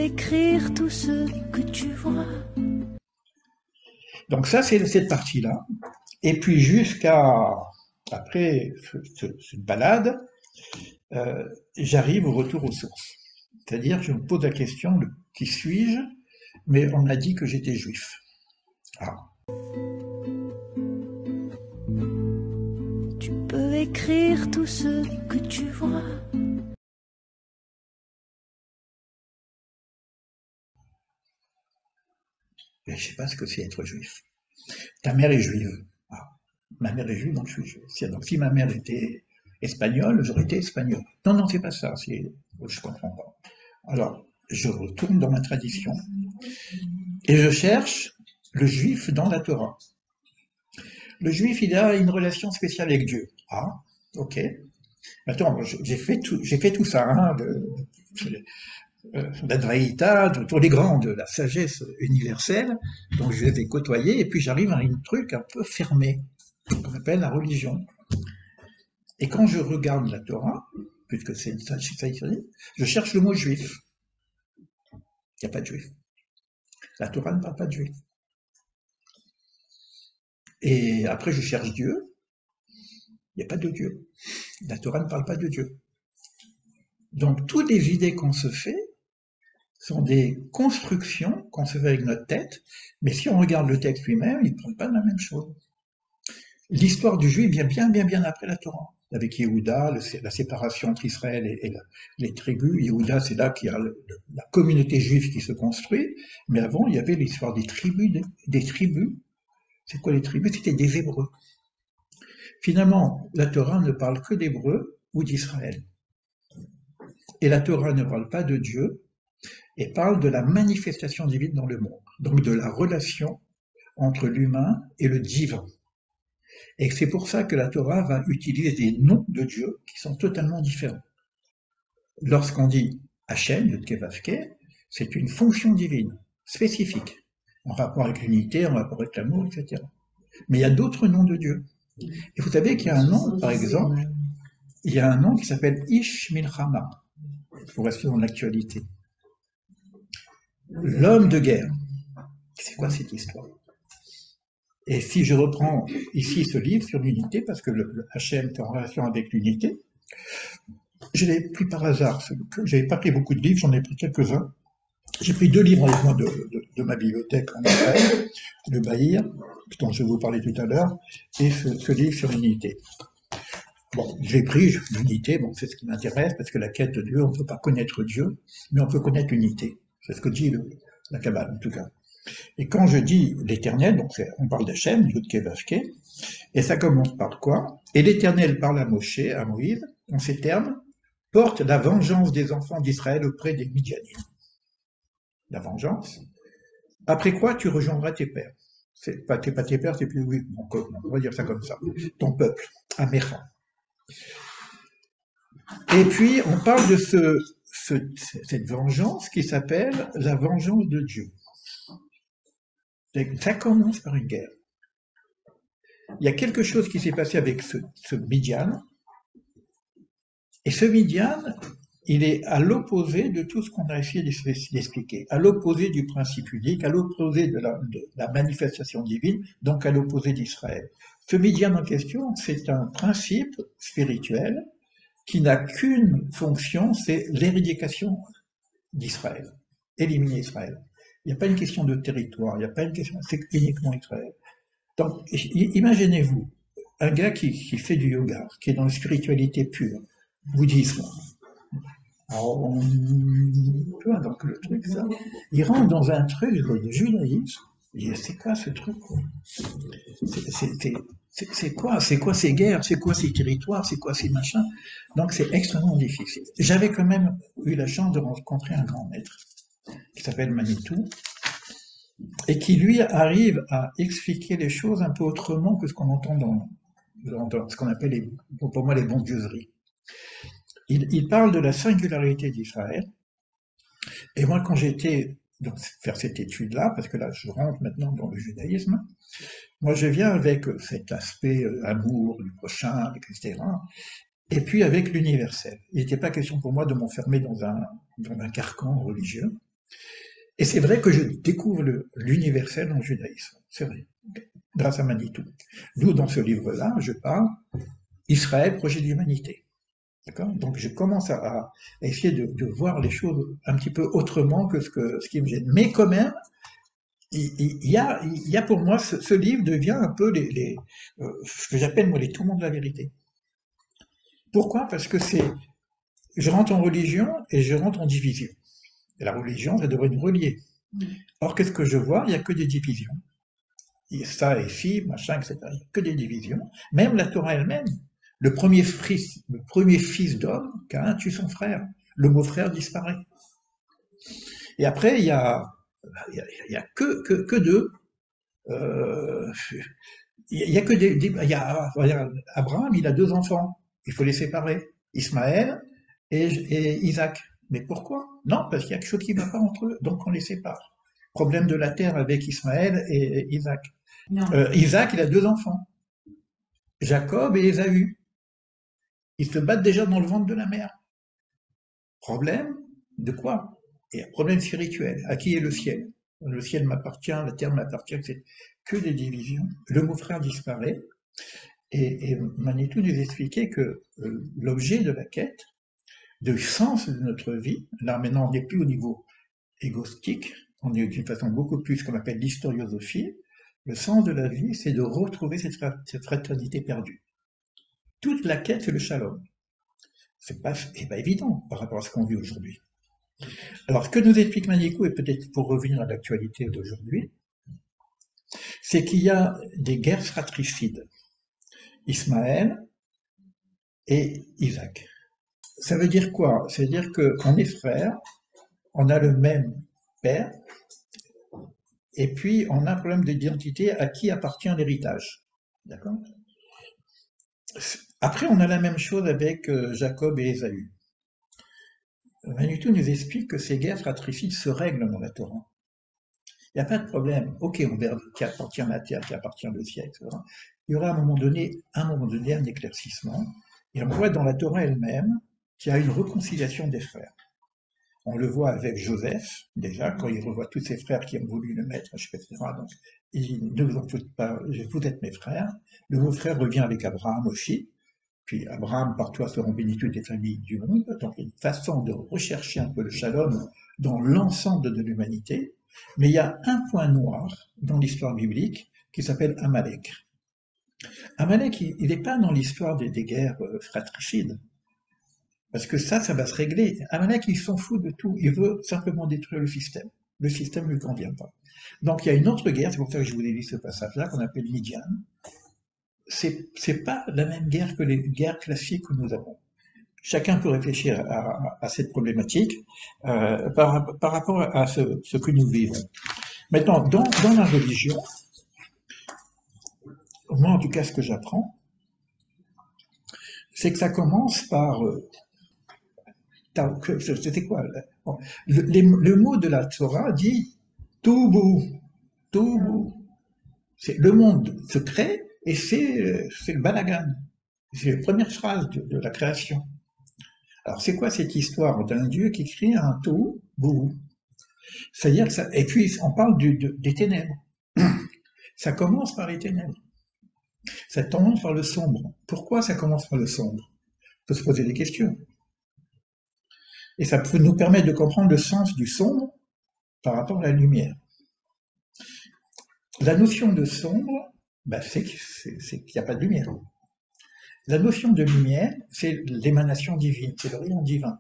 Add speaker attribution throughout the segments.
Speaker 1: écrire tout ce que tu vois.
Speaker 2: Donc ça, c'est cette partie-là. Et puis jusqu'à, après cette balade, j'arrive au retour aux sources. C'est-à-dire, je me pose la question de qui suis-je, mais on m'a dit que j'étais juif. Ah,
Speaker 1: Tu peux écrire tout ce que tu vois.
Speaker 2: je ne sais pas ce que c'est être juif. Ta mère est juive. Ah, ma mère est juive, donc je suis juif. Donc si ma mère était espagnole, j'aurais été espagnol. Non, non, c'est pas ça. Je comprends pas. Alors, je retourne dans ma tradition et je cherche le juif dans la Torah. Le juif, il a une relation spéciale avec Dieu. Ah, ok. Attends, j'ai fait tout ça, hein, d'Advaïta, de tous les grands de la sagesse universelle, donc je les ai côtoyés, et puis j'arrive à un truc un peu fermé, qu'on appelle la religion. Et quand je regarde la Torah, puisque c'est ça, je cherche le mot juif. Il n'y a pas de juif. La Torah ne parle pas de juif. Et après, je cherche Dieu. Il n'y a pas de Dieu. La Torah ne parle pas de Dieu. Donc, toutes les idées qu'on se fait sont des constructions qu'on se fait avec notre tête, mais si on regarde le texte lui-même, il ne parle pas de la même chose. L'histoire du juif vient bien après la Torah, avec Yehuda, la séparation entre Israël et les tribus. Yehuda, c'est là qu'il y a la communauté juive qui se construit, mais avant, il y avait l'histoire des tribus. Des tribus. C'est quoi les tribus? C'était des Hébreux. Finalement, la Torah ne parle que d'Hébreux ou d'Israël. Et la Torah ne parle pas de Dieu, et parle de la manifestation divine dans le monde, donc de la relation entre l'humain et le divin. Et c'est pour ça que la Torah va utiliser des noms de Dieu qui sont totalement différents. Lorsqu'on dit Hachem, Yud-Keh-Vav-Keh, c'est une fonction divine, spécifique, en rapport avec l'unité, en rapport avec l'amour, etc. Mais il y a d'autres noms de Dieu. Et vous savez qu'il y a un nom, par exemple, il y a un nom qui s'appelle Ish Milchama, pour rester dans l'actualité. L'homme de guerre. C'est quoi cette histoire? Et si je reprends ici ce livre sur l'unité, parce que le Hachem est en relation avec l'unité, je l'ai pris par hasard. J'avais pas pris beaucoup de livres, j'en ai pris quelques-uns. J'ai pris deux livres avec moi de ma bibliothèque en Israël, le Bahir, dont je vais vous parler tout à l'heure, et ce livre sur l'unité. Bon, j'ai pris l'unité, bon, c'est ce qui m'intéresse, parce que la quête de Dieu, on ne peut pas connaître Dieu, mais on peut connaître l'unité. C'est ce que dit la Kabbale, en tout cas. Et quand je dis l'éternel, donc on parle d'Hachem, Yud-Keh-Vav-Keh, et ça commence par quoi? Et l'Éternel parle à Moshe, à Moïse, en ces termes, porte la vengeance des enfants d'Israël auprès des Midianites. La vengeance. Après quoi tu rejoindras tes pères. C'est pas tes pères, c'est plus, oui, bon, on va dire ça comme ça. Ton peuple, Amécha. Et puis, on parle de cette vengeance qui s'appelle la vengeance de Dieu. Ça commence par une guerre. Il y a quelque chose qui s'est passé avec ce Midian, et ce Midian, il est à l'opposé de tout ce qu'on a essayé d'expliquer, à l'opposé du principe unique, à l'opposé de la manifestation divine, donc à l'opposé d'Israël. Ce Midian en question, c'est un principe spirituel qui n'a qu'une fonction, c'est l'éradication d'Israël, éliminer Israël. Il n'y a pas une question de territoire, il n'y a pas une question, c'est uniquement Israël. Donc, imaginez-vous, un gars qui fait du yoga, qui est dans la spiritualité pure, bouddhisme. Alors, tu vois, donc le truc, ça, il rentre dans un truc de judaïsme. Il dit, c'est quoi ce truc? C'est quoi ces guerres? C'est quoi ces territoires? C'est quoi ces machins? Donc c'est extrêmement difficile. J'avais quand même eu la chance de rencontrer un grand maître qui s'appelle Manitou et qui lui arrive à expliquer les choses un peu autrement que ce qu'on entend dans ce qu'on appelle pour moi les bondieuseries. Il parle de la singularité d'Israël. Et moi, quand j'étais faire cette étude-là, parce que là, je rentre maintenant dans le judaïsme, moi, je viens avec cet aspect amour du prochain, etc. Et puis avec l'universel. Il n'était pas question pour moi de m'enfermer dans un carcan religieux. Et c'est vrai que je découvre l'universel dans le judaïsme, c'est vrai, grâce à Manitou. D'où dans ce livre-là, je parle Israël, projet d'humanité. D'accord. Donc je commence à essayer de voir les choses un petit peu autrement que ce qui me gêne. Mais quand même, il y a pour moi, ce livre devient un peu ce que j'appelle moi les tourments de la vérité. Pourquoi? Parce que je rentre en religion et je rentre en division. Et la religion, ça devrait nous relier. Or, qu'est-ce que je vois? Il n'y a que des divisions. Ça et ci, machin, etc. Il n'y a que des divisions. Même la Torah elle-même, le premier fils d'homme, Caïn tue son frère. Le mot frère disparaît. Et après, il y a que deux. Euh, il y a que Abraham, il a deux enfants. Il faut les séparer. Ismaël et Isaac. Mais pourquoi? Non, parce qu'il y a quelque chose qui ne va pas entre eux. Donc on les sépare. Problème de la terre avec Ismaël et Isaac. Isaac, il a deux enfants. Jacob et Ésaü. Ils se battent déjà dans le ventre de la mère. Problème de quoi? Et un problème spirituel. À qui est le ciel? Le ciel m'appartient, la terre m'appartient, c'est que des divisions. Le mot frère disparaît. Et Manitou nous expliquait que l'objet de la quête, de sens de notre vie, là maintenant on n'est plus au niveau égotique, on est d'une façon beaucoup plus ce qu'on appelle l'historiosophie. Le sens de la vie, c'est de retrouver cette fraternité perdue. Toute la quête, c'est le shalom. C'est pas évident par rapport à ce qu'on vit aujourd'hui. Alors, ce que nous explique Manitou, et peut-être pour revenir à l'actualité d'aujourd'hui, c'est qu'il y a des guerres fratricides. Ismaël et Isaac. Ça veut dire quoi? Ça veut dire qu'on est frères, on a le même père, et puis on a un problème d'identité à qui appartient l'héritage. D'accord? Après, on a la même chose avec Jacob et Ésaü. Manitou nous explique que ces guerres fratricides se règlent dans la Torah. Il n'y a pas de problème. Ok, on verra qui appartient à la terre, qui appartient au ciel, etc. Il y aura à un moment donné un éclaircissement. Et on voit dans la Torah elle-même qu'il y a une réconciliation des frères. On le voit avec Joseph, déjà, quand il revoit tous ses frères qui ont voulu le mettre, etc. Donc, il dit, ne vous en faites pas, vous êtes mes frères. Le mot frère revient avec Abraham aussi. Puis Abraham, par toi seront bénies toutes les familles du monde. Donc, une façon de rechercher un peu le shalom dans l'ensemble de l'humanité. Mais il y a un point noir dans l'histoire biblique qui s'appelle Amalek. Amalek, il n'est pas dans l'histoire des guerres fratricides. Parce que ça va se régler. Amalek, il s'en fout de tout. Il veut simplement détruire le système. Le système ne lui convient pas. Donc il y a une autre guerre, c'est pour ça que je vous ai dit ce passage-là, qu'on appelle Midian. C'est pas la même guerre que les guerres classiques que nous avons. Chacun peut réfléchir à cette problématique par rapport à ce que nous vivons. Maintenant, dans la religion, moi en tout cas ce que j'apprends, c'est que ça commence par... C'était quoi? Le mot de la Torah dit Toubou, Toubou. Le monde se crée et c'est le balagan. C'est la première phrase de la création. Alors c'est quoi cette histoire d'un Dieu qui crée un Toubou? C'est-à-dire que ça, et puis on parle des ténèbres. Ça commence par les ténèbres. Ça commence par le sombre. Pourquoi ça commence par le sombre? On peut se poser des questions. Et ça peut nous permettre de comprendre le sens du sombre par rapport à la lumière. La notion de sombre, c'est qu'il n'y a pas de lumière. La notion de lumière, c'est l'émanation divine, c'est le rayon divin.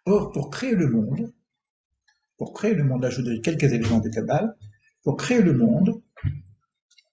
Speaker 2: Or, pour créer le monde, là je donne quelques éléments de Kabbale, pour créer le monde,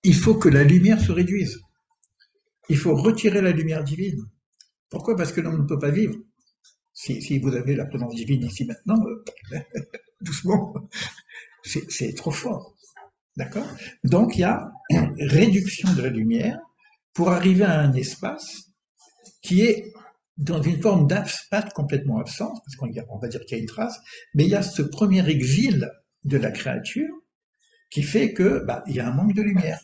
Speaker 2: il faut que la lumière se réduise. Il faut retirer la lumière divine. Pourquoi? Parce que l'on ne peut pas vivre. Si vous avez la présence divine ici maintenant, doucement, c'est trop fort. D'accord? Donc il y a une réduction de la lumière pour arriver à un espace qui est dans une forme d'absence complètement absente, parce qu'on va dire qu'il y a une trace, mais il y a ce premier exil de la créature qui fait que il y a un manque de lumière.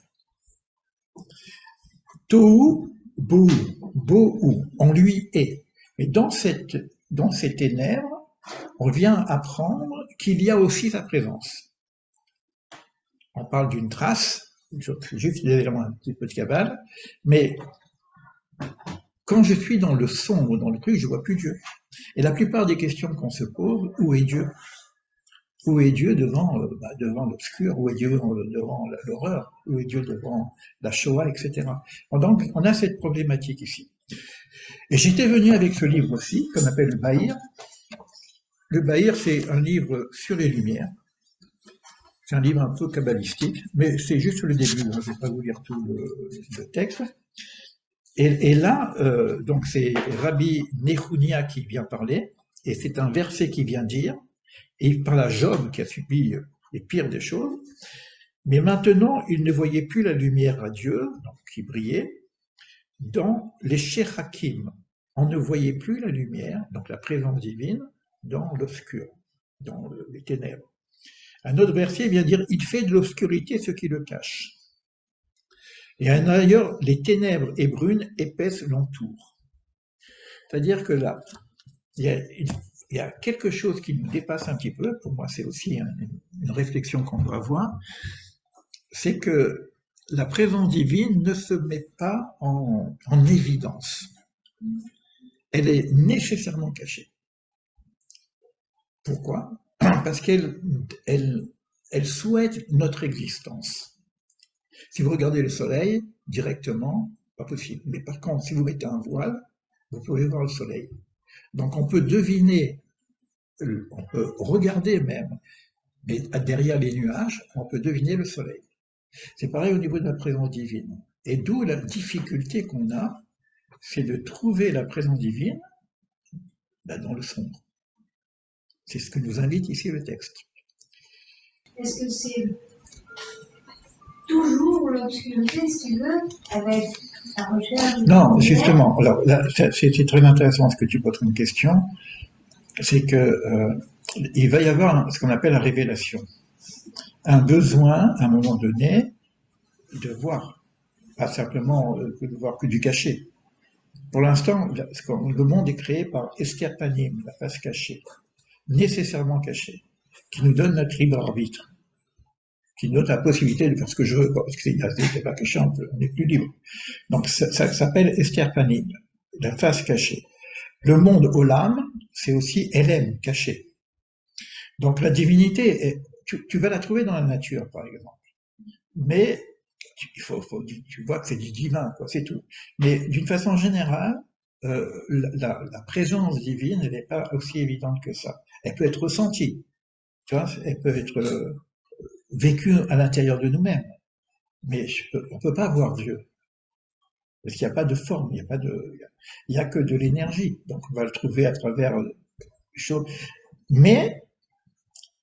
Speaker 2: Tohu, Bohu, Bohu, on lui est. Mais dans ces ténèbres, on vient apprendre qu'il y a aussi sa présence. On parle d'une trace, juste des éléments un petit peu de cabale, mais quand je suis dans le sombre, dans le truc, je vois plus Dieu. Et la plupart des questions qu'on se pose, où est Dieu? Où est Dieu devant l'obscur? Où est Dieu devant l'horreur? Où est Dieu devant la Shoah, etc. Donc, on a cette problématique ici. Et j'étais venu avec ce livre aussi, qu'on appelle le Bahir. Le Bahir, c'est un livre sur les Lumières. C'est un livre un peu kabbalistique, mais c'est juste le début, hein, je ne vais pas vous lire tout le texte. Et là, donc c'est Rabbi Nechounia qui vient parler, et c'est un verset qui vient dire, et il parle à Job qui a subi les pires des choses, mais maintenant il ne voyait plus la lumière à Dieu, donc qui brillait, dans les Sherakim. On ne voyait plus la lumière, donc la présence divine, dans l'obscur, dans les ténèbres. Un autre verset vient dire, il fait de l'obscurité ce qui le cache. Et d'ailleurs, les ténèbres et brunes épaisses l'entourent. C'est-à-dire que là, il y a quelque chose qui nous dépasse un petit peu, pour moi c'est aussi une réflexion qu'on doit avoir, c'est que la présence divine ne se met pas en évidence. Elle est nécessairement cachée. Pourquoi? Parce qu'elle souhaite notre existence. Si vous regardez le soleil directement, pas possible. Mais par contre, si vous mettez un voile, vous pouvez voir le soleil. Donc on peut deviner, on peut regarder même, mais derrière les nuages, on peut deviner le soleil. C'est pareil au niveau de la présence divine. Et d'où la difficulté qu'on a, c'est de trouver la présence divine dans le sombre. C'est ce que nous invite ici le texte.
Speaker 3: Est-ce que c'est toujours l'obscurité, si tu veux, avec la recherche de
Speaker 2: Non, justement, alors, là, c'est très intéressant ce que tu poses une question, c'est que il va y avoir ce qu'on appelle la révélation. Un besoin, à un moment donné, de voir, pas simplement de voir que du caché. Pour l'instant, le monde est créé par Eskerpanim, la face cachée, nécessairement cachée, qui nous donne notre libre arbitre, qui nous donne la possibilité de faire ce que je veux, parce que c'est pas caché, on n'est plus libre. Donc ça s'appelle Eskerpanim, la face cachée. Le monde Olam, c'est aussi Elem, caché. Donc la divinité, tu vas la trouver dans la nature, par exemple. Mais tu vois que c'est du divin, quoi, c'est tout. Mais d'une façon générale, la présence divine, elle n'est pas aussi évidente que ça. Elle peut être ressentie, tu vois, elle peut être vécue à l'intérieur de nous-mêmes. Mais on peut pas voir Dieu. Parce qu'il n'y a pas de forme, il y a que de l'énergie. Donc on va le trouver à travers les choses. Mais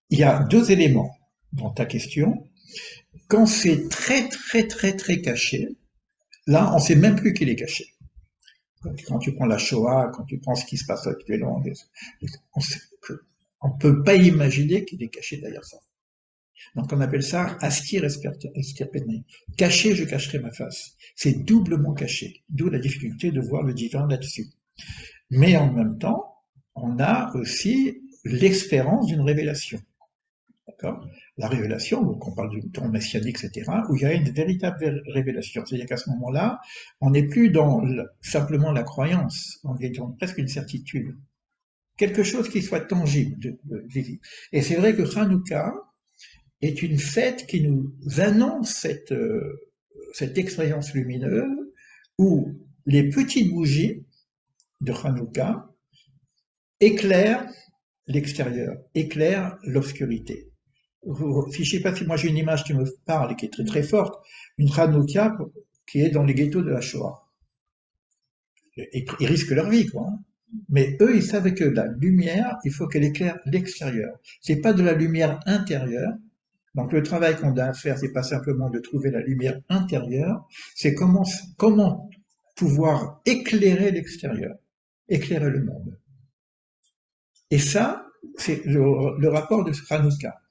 Speaker 2: il y a deux éléments dans ta question. Quand c'est très très très très caché, là on sait même plus qu'il est caché. Quand tu prends la Shoah, quand tu prends ce qui se passe actuellement, on ne peut pas imaginer qu'il est caché derrière ça. Donc on appelle ça askir eskerpene. Caché, je cacherai ma face. C'est doublement caché, d'où la difficulté de voir le divin là-dessus. Mais en même temps, on a aussi l'expérience d'une révélation. D'accord? La révélation, donc on parle du temps messianique, etc., où il y a une véritable révélation. C'est-à-dire qu'à ce moment-là, on n'est plus dans simplement la croyance, on est dans presque une certitude. Quelque chose qui soit tangible, visible. Et c'est vrai que Hanouka est une fête qui nous annonce cette expérience lumineuse où les petites bougies de Hanouka éclairent l'extérieur, éclairent l'obscurité. Je ne sais pas si moi j'ai une image qui me parle et qui est très très forte, une Hanouka qui est dans les ghettos de la Shoah. Ils risquent leur vie, quoi. Mais eux, ils savaient que la lumière, il faut qu'elle éclaire l'extérieur. C'est pas de la lumière intérieure. Donc le travail qu'on a à faire, c'est pas simplement de trouver la lumière intérieure, c'est comment pouvoir éclairer l'extérieur, éclairer le monde. Et ça, c'est le rapport de Hanouka.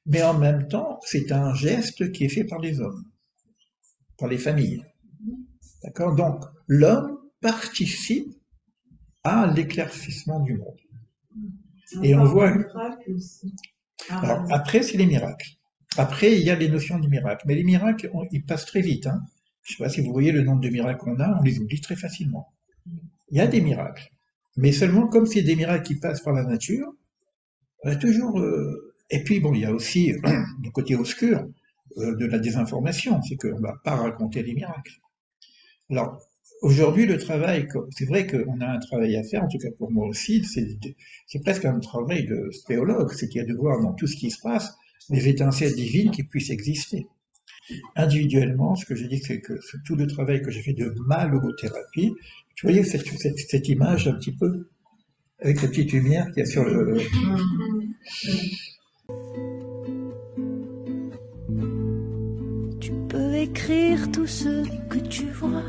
Speaker 2: Mais en même temps, c'est un geste qui est fait par les hommes, par les familles. D'accord? Donc, l'homme participe à l'éclaircissement du monde. Et on voit.
Speaker 4: miracle aussi.
Speaker 2: Alors, après, c'est les miracles. Après, il y a les notions du miracle. Mais les miracles, ils passent très vite. Hein. Je ne sais pas si vous voyez le nombre de miracles qu'on a, on les oublie très facilement. Il y a des miracles. Mais seulement, comme c'est des miracles qui passent par la nature, on a toujours. Et puis, bon, il y a aussi le côté obscur de la désinformation. C'est qu'on ne va pas raconter les miracles. Alors, aujourd'hui, le travail, c'est vrai qu'on a un travail à faire, en tout cas pour moi aussi, c'est presque un travail de théologue, c'est qu'il y a de voir dans tout ce qui se passe des étincelles divines qui puissent exister. Individuellement, ce que je dis, c'est que tout le travail que j'ai fait de ma logothérapie, tu voyais cette image un petit peu, avec la petite lumière qu'il y a sur le...
Speaker 1: Tu peux écrire tout ce que tu vois.